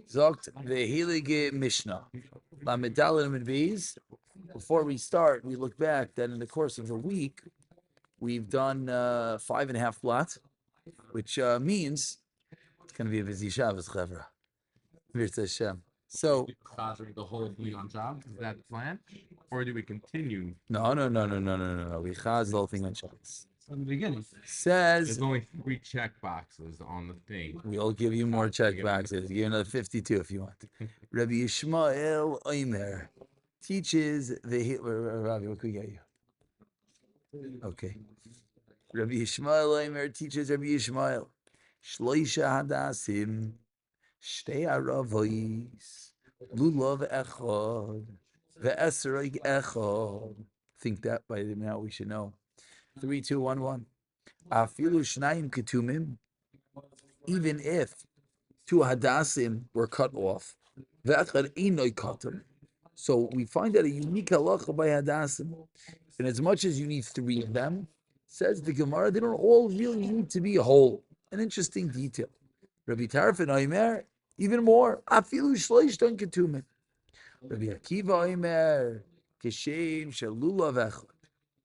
Zogt Vehilige Mishnah. Lamedalim and Bees. Before we start, we look back that in the course of a week, we've done 5.5 blot, which means it's going to be a busy Shabbos, Chevra. Mirza Hashem. So, The whole week on job? Is that the plan? Or do we continue no. We chaz the whole thing on Shabbos. from the beginning? Says, There's only 3 check boxes on the thing. we'll give you more check boxes. Give you another 52 if you want. Rabbi Yishmael Oimer teaches the Rabbi, what could we get you? Okay. Rabbi Yishmael Oimer teaches Rabbi Yishmael. Shloisha hadasim, shtei aravois, lulav echad, ve'esrog echad. Think that by now we should know. 3, 2, 1, 1. Afilu shnayim ketumim. Even if 2 hadassim were cut off, ve'echad einoi katam. So we find that a unique halacha by hadassim. And as much as you need 3 of them, says the Gemara, they don't all really need to be whole. An interesting detail. Rabbi Tarfon Oimer, even more. Afilu shleish don ketumim. Rabbi Akiva Oimer, kishem shelulav echad,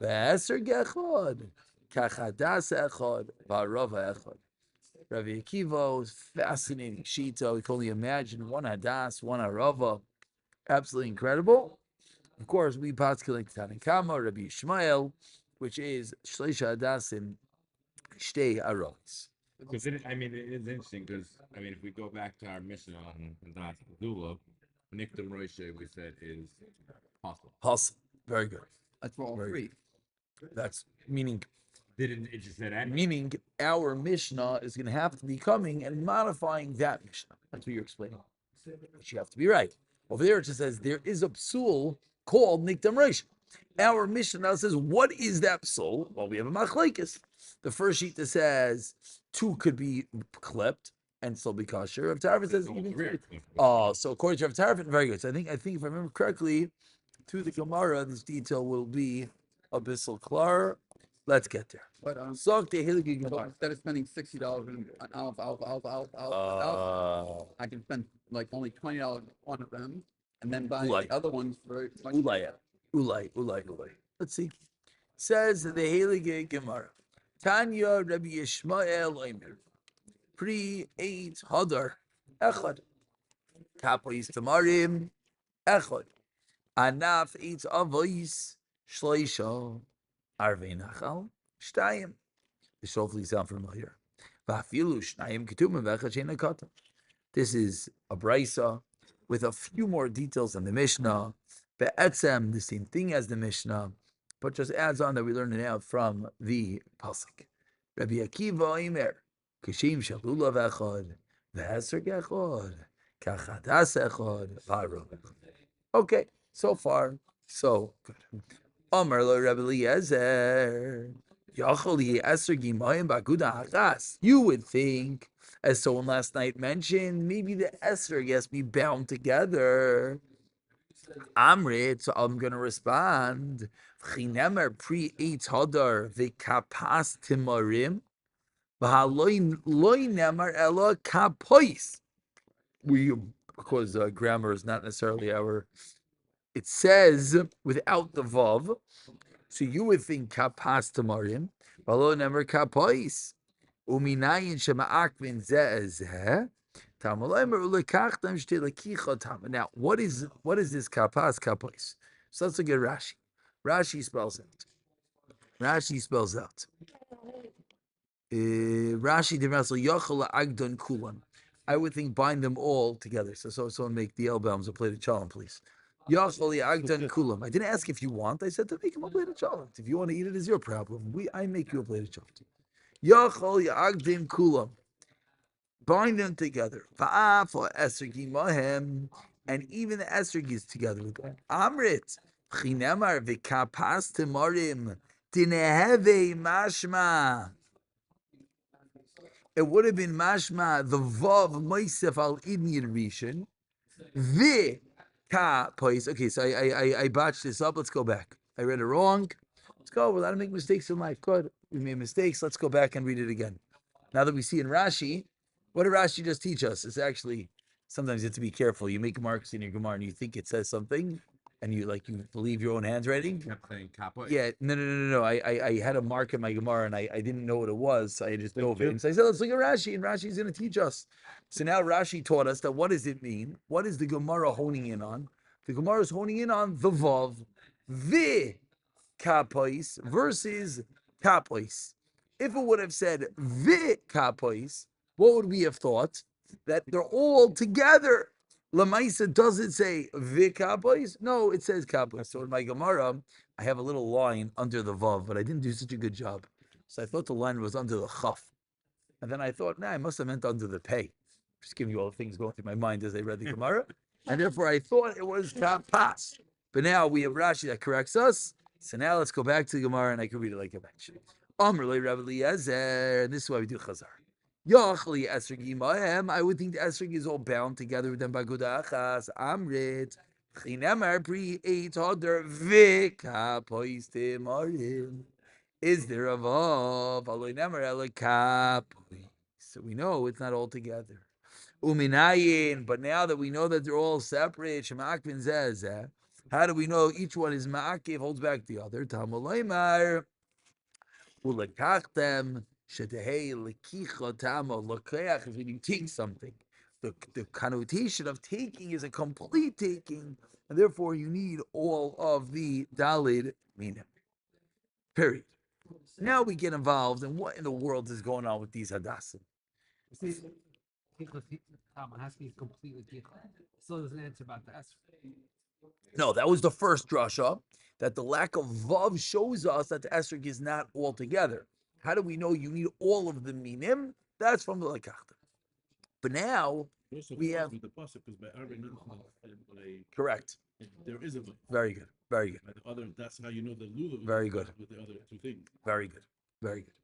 ve'eser gechad, kachadas echad, va'arava echad. Rabbi Akiva was fascinating shita. We can only imagine 1 hadas, 1 arava. Absolutely incredible. Of course, we paskin like Tanakhama, Rabbi Yishmael, which is shleisha hadasim, shtei aravos. Because it is interesting because, if we go back to our mission on Das Lulav, Nikdam Roishe, we said is possible. Possible. Very good. That's for all Very 3. That's meaning It just said that? meaning our Mishnah is going to have to be coming and modifying that Mishnah. That's what you're explaining. But you have to be right. Over there it just says there is a psul called Nikdam Reish. Our Mishnah now says, what is that psul? Well, we have a machlekes. The first sheet that says 2 could be clipped and still be kosher. Rav Tarfon says even 3. So according to Rav Tarfon, very good. So I think if I remember correctly, through the Gemara, this detail will be abyssal klar. Let's get there. But So instead of spending $60 on alpha, I can spend like only $20 on one of them, and then buy the other ones for Ulay. Let's see. Says the Heilige Gemara. Tanya Rabbi Yishmael Oimer. Pri 8 hadar echad. Kapois tamarim echad. Anaf 8 avois shleisha. Arvei nachal shtayim. This hopefully sound familiar. Va'afilu shnayim ketumim v'echad she'ena katan. This is a brisa with a few more details than the Mishnah. Be'etzem, the same thing as the Mishnah, but just adds on that we learn it out from the pasuk. Rabbi Akiva Oimer, kishem shalulav echad, ve'eser gechad, kachadas echad, v'arov echad. Okay, so far, so good. Amar lo Rabbi Eliezer, yachol ye'eser gimayim b'aguda hachas. You would think, as someone last night mentioned, maybe the Esrog has to be bound together. Amrit, so I'm going to respond. Chinemer pri 8 hadar v'kapas timarim v'haloi nemar ela kapois. Because grammar is not necessarily our. It says without the vav, so you would think kapas timarim v'haloi nemar kapois. Uminayin shema'akvin zeh. Now, what is this kapas kapois? So let's look at Rashi. Rashi spells out. Rashi devasel yochel agdon kulan. I would think bind them all together. So someone make the elbows a plate of challah, please. Yochel agdon kulam. I didn't ask if you want. I said to make him a plate of challah. If you want to eat it, is your problem. I make you a plate of challah. Yochel agdim kulam. Bind them together. And even the esrog is together with them. Amrit. Chinemar v'kapas timarim. Dineheve mashma. It would have been mashma, the vav moisef al idnyin rishon. The kapois. Okay, so I botched this up. Let's go back. I read it wrong. Let's go. We're allowed to make mistakes in life. Good. We made mistakes. Let's go back and read it again. Now that we see in Rashi, what did Rashi just teach us? It's actually sometimes you have to be careful. You make marks in your Gemara and you think it says something, and you believe your own handwriting. Kept saying kappa. Yeah, no. I had a mark in my Gemara and I didn't know what it was. So I just dove in. So I said, let's look at Rashi, and Rashi's going to teach us. So now Rashi taught us that what does it mean? What is the Gemara honing in on? The Gemara is honing in on the Vav, the kapois versus kapois. If it would have said the kapois, what would we have thought? That they're all together. Lamaisa doesn't say the kapois. No, it says kapois. So in my Gemara, I have a little line under the vav, but I didn't do such a good job. So I thought the line was under the chaf. And then I thought, I must have meant under the pay. Just giving you all the things going through my mind as I read the Gemara. And therefore I thought it was kapas. But now we have Rashi that corrects us. So now let's go back to the Gemara and I can read it like I mentioned. Amrlei Rabbi Eliezer. This is why we do Chazar. Yachli Esrog Imahem. I would think the Esrog is all bound together with them by Gudachas. Amrit. Chinemar Pri Eit Hadar Vika Poistim Arim. Is there a vav? Aloi Nemar Elakap. So we know it's not all together. Uminayin. But now that we know that they're all separate, Shemakvin says, how do we know each one is ma'akiv, holds back the other? Tamalaymar, ulekachtem, shetehei lekicha tamo, lekeach is when you take something. The connotation of taking is a complete taking, and therefore you need all of the dalid meaning. Period. Now we get involved in what in the world is going on with these hadassim. It has to be completely ticha. Still doesn't answer about the esrog. No, that was the first drasha, that the lack of vav shows us that the esrog is not all together. How do we know you need all of the minim? That's from the lekachta. But now we have with the pasuk because by correct. There is a vav. Very good. Very good. By the other, that's how you know the lulav. Very good. With the other two things. Very good. Very good.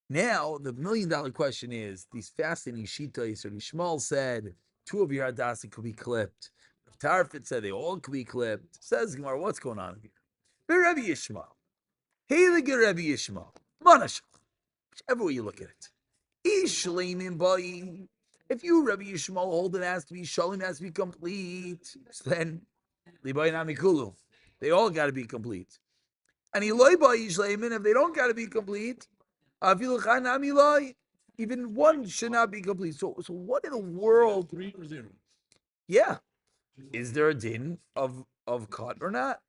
Now the $1 million question is: these fascinating shitais or Shmuel said 2 of your hadassim could be clipped. Tarfit said they all could be clipped. Says Gemara, what's going on here? Rabbi Yishmael. Heilige Rabbi Yishmael. Manashach. Whichever way you look at it. Ishleimin bayi. If you, Rabbi Yishmael, hold it has to be shalim, has to be complete. So then, libayin amikulu. They all got to be complete. And Eloi bayi ishleimin, if they don't got to be complete, afiluchan amiloi. Even one should not be complete. So what in the world? 3 or 0. Yeah. Is there a din of cut or not?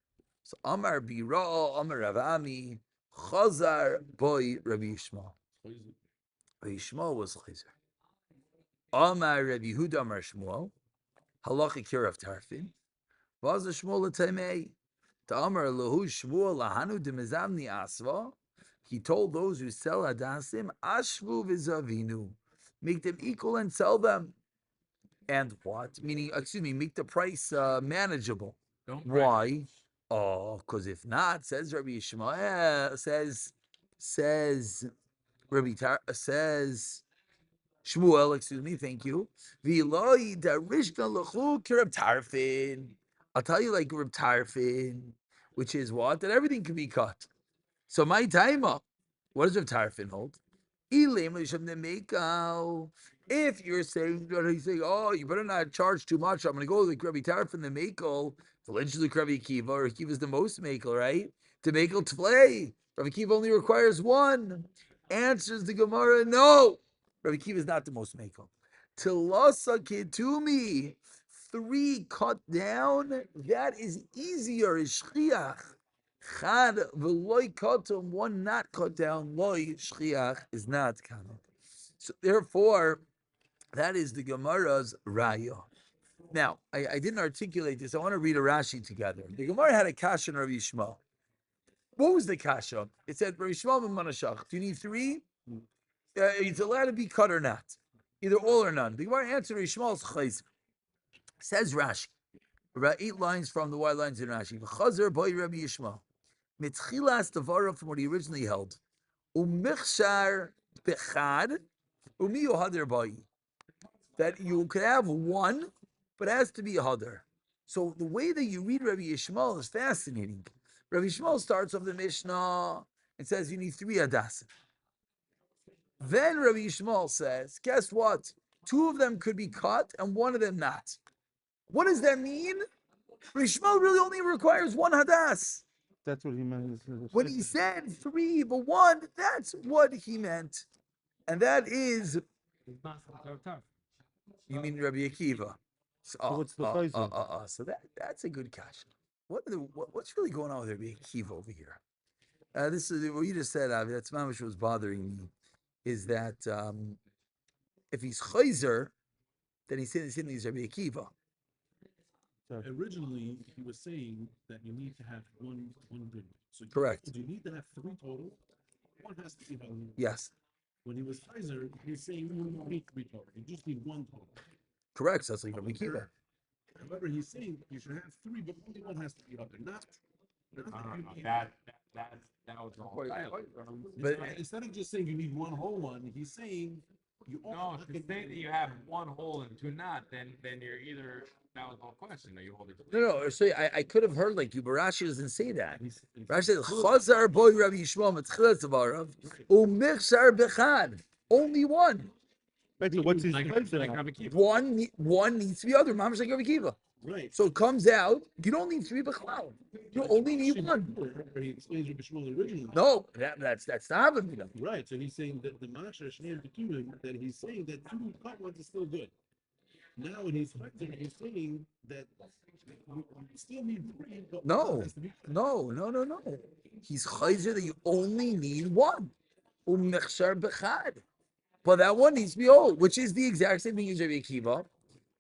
So Amar Bira, Amar Ravami, Chazar boy Rabbi Yishmael. Rabbi Yishmael was Chazar. Amar Rabbi Yehuda Amar Shmuel, Halacha Kirav Tarfin, Vaz Shmuel L'Taimei, Amar Lahu Shmuel Lahanu Demizamni Asva. He told those who sell Hadassim, Ashvu V'Zavinu, make them equal and sell them. And what? Meaning, make the price manageable. Why? Oh, because if not, says Rabbi Yishmael, says Shmuel, thank you. I'll tell you like Reb Tarfin, which is what? That everything can be cut. So my timer, what does Reb Tarfin hold? If you're saying, oh, you better not charge too much, I'm going to go like Rabbi Tarfin the Makel, allegedly Rabbi Akiva, or Akiva is the most Makel, right? To Makel to play. Rabbi Akiva only requires 1. Answers the Gemara, no. Rabbi Akiva is not the most Makel. Tilasa Ketumi, 3 cut down, that is easier, is Shchiach. Chad v'loy katum, 1 not cut down, loy shchiach is not common. So therefore, that is the Gemara's raya. Now, I didn't articulate this. I want to read a Rashi together. The Gemara had a kasha on Rabbi Yishmael. What was the kasha? It said, Rabbi Yishmael ben Manashach, do you need 3? It's allowed to be cut or not. Either all or none. The Gemara answered Rabbi Yishmael's chayzer. Says Rashi. About 8 lines from the wide lines in Rashi. V'chazar boy Rabbi Yishmael. Mitchilas Tavara from what he originally held. Umichshar bechad umi yohader bayi. That you could have 1, but it has to be a hadar. So the way that you read Rabbi Yishmael is fascinating. Rabbi Yishmael starts off the Mishnah and says you need 3 hadassim. Then Rabbi Yishmael says, guess what? two of them could be cut and one of them not. What does that mean? Rishmal really only requires one hadas. That's what he meant. When he said three but one, that's what he meant. And that is, you mean Rabbi Akiva. So, what's the chayzer? so that's a good question. What's really going on with Rabbi Akiva over here? This is what you just said, Avi. That's what was bothering me. Is that if he's chayzer, then he's saying the same thing as Rabbi Akiva. Originally, he was saying that you need to have one good. So Correct. You need to have three total. One has to be held. Yes. When he was Kaiser, he's saying you don't need three total. You just need one total. Correct. So that's like Rabbi Akiva. However, he's saying you should have three, but only one has to be held. Not that was the whole dialogue. But instead of just saying you need one whole one, he's saying you No, if you say that you have one hole and two not, then you're either, that was the whole question. Are you holding? no. So I could have heard like you, but Rashi doesn't say that. Rashi says Chazar boy Rabbi Yishmael Metchilas Tavarav u'michsar bechad. Only one. What's his Like chayzer? Rabbi Akiva. One needs to be other. Mamash like Rabbi Akiva. right. So it comes out you don't need three bechal. You only need one. He explains Rabbi Shmuel originally. No, that's the Havamina. Right. So he's saying that the Masha Shneim Ketuvim, that he's saying that two cut ones is still good. Now when he's fighting, he's saying that you still need three. But No. one has to be- No. He's chayzer that you only need one. U'michsar bechad. But that one needs to be old, which is the exact same thing as Rabbi Akiva.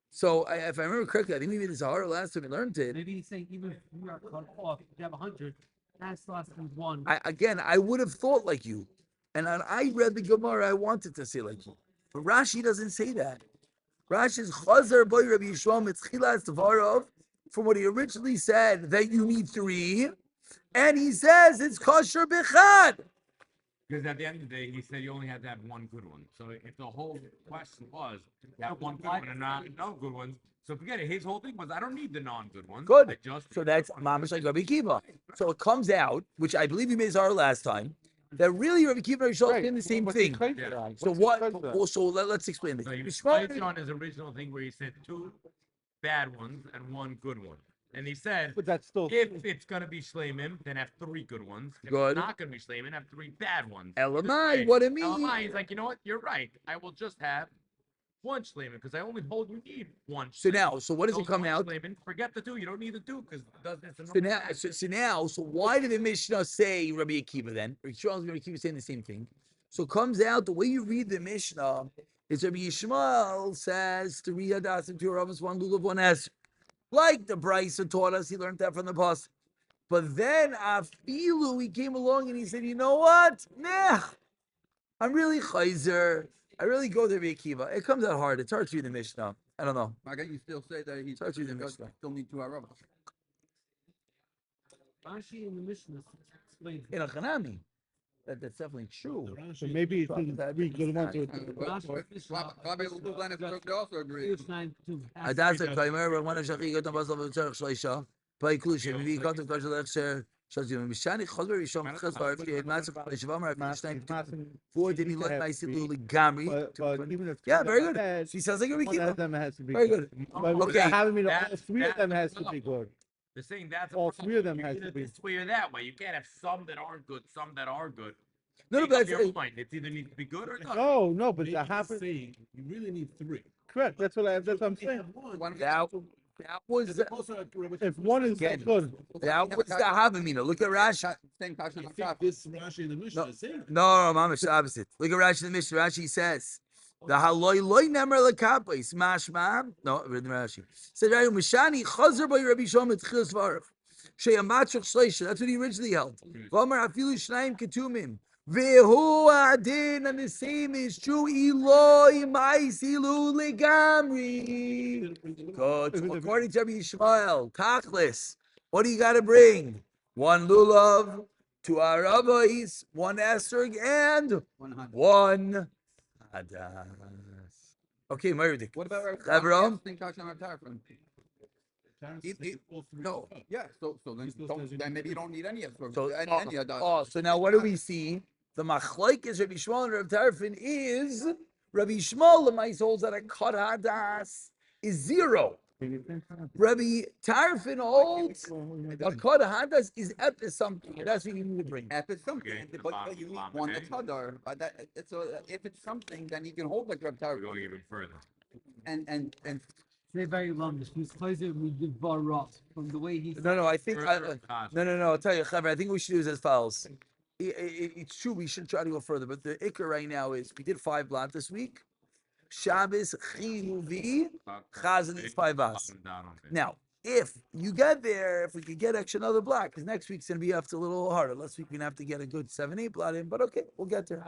So if I remember correctly, I think we made this harder last time we learned it. Maybe he's saying even if you are cut off, if you have 100, that's less than one. I would have thought like you. And I read the Gemara, I wanted to say like you. But Rashi doesn't say that. Rashi's Chazar boy Rabbi Yishmael Metchilas Tavarav, from what he originally said, that you need three. And he says it's kosher bechad. Because at the end of the day, he said you only had to have one good one. So if the whole question was that one good one and not no good ones, so forget it. His whole thing was I don't need the non-good ones. Good. I just So that's mamash like Rabbi Akiva. So it comes out, which I believe you made our last time, that really Rabbi Akiva and Yishmael did the same thing. So what? So let's explain this. So he was Yishmael- based on his original thing where he said two bad ones and one good one. And he said, But that's still. if it's gonna be shleimim, then have three good ones. If Good. it's not gonna be shleimim, have three bad ones. Elamai, what it means? Elamai, he's like, you know what? You're right. I will just have one shleimim because I only hold you need one. So what does it come out? Shleimin, forget the two. You don't need the two because it does this. So why did the Mishnah say Rabbi Akiva then? Rabbi Akiva saying the same thing. So it comes out the way you read the Mishnah is Rabbi Yishmael says three hadas and two ravas, one lulav, one esr. Like the Brisa taught us, he learned that from the past. But then Afilu, he came along and he said, you know what? Nah, I'm really chayzer. I really go to Rabbi Akiva. It comes out hard. It's hard to read the Mishnah. I don't know. I guess you still say that he Start using does Mishnah. still need two Arabas. Rashi in the Mishnah explains In a Chanami. That's definitely true. The Rashi- So maybe it's three good ones. Rabbi Lulav also agrees. Page 92. Adasa Kaimer, one of Shaki Gotam Basel of Tzarech Shleisha, Paiklush, Vivi Gotam Kajal Lecture, Shazim, Mishani, Chosber, Rishon, Chesbar, Fiat, Massive, Shavam, Rafi, Four did he let my Silu Gamri? But even if Yeah, very good. She sounds like a one of Rikiba. them has to be Very good. good. But Okay. having me, all That- three of that- them has to no. be good. They're saying that's All a problem. three of them You're has either to be- this way or that way. You can't have some that aren't good, some that are good. No, Make but up your that's mind. It's either needs to be good or not. No, but Maybe that he's happens. saying you really need three. Correct. That's what I'm You saying. have one. that was As opposed to Rabbi If one is Again. good, that was the Havamina. Look at Rashi. Same question You on think top. this Rashi in the Mishnah is saying No, Mama, it's the opposite. Look at Rashi in the Mishnah. Rashi says, the haloi loy nemer lekapis mashma. No, read the Rashi. Said Rashi Mishani Chazer by Rabbi Shlomo Tchilas Varav. Sheyamatzach Shleisha. That's what he originally held. V'amar afilu shnayim ketumim. Vehu adin, and the same is true. Eloi ma'isilu legamri. Good. So according to Rabbi Yishmael, Tachlis, what do you got to bring? One lulav, two arabais, one esrog, and 100. one hadas. Okay, Meridik. What about Avraham? no. Yeah, so then, then maybe you don't need any of them. So, Any of that. so now what do we see? The machlaik is Rabbi Shmuel and Rabbi Tarfon is Rabbi Yishmael Lemais holds that a cut hadas is 0. Rabbi Tarfin holds a cut hadas is epis something. That's what you need to bring. If it's something, Okay, but you need one that's hadar. So if it's something, then you can hold like Reb We're Tarfon. going even further. And Say very long. This was closer with the barot from the way he. No, I think Further, no. I'll tell you, Chaver, I think what we should do is as follows. It's true we should try to go further, but the ikar right now is we did 5 blot this week. Shabbos chinuvi chazan is 5 vas. Now, if you get there, if we could get extra another block, because next week's gonna be after a little harder. Last week we're gonna have to get a good 7-8 blot in, but okay, we'll get there.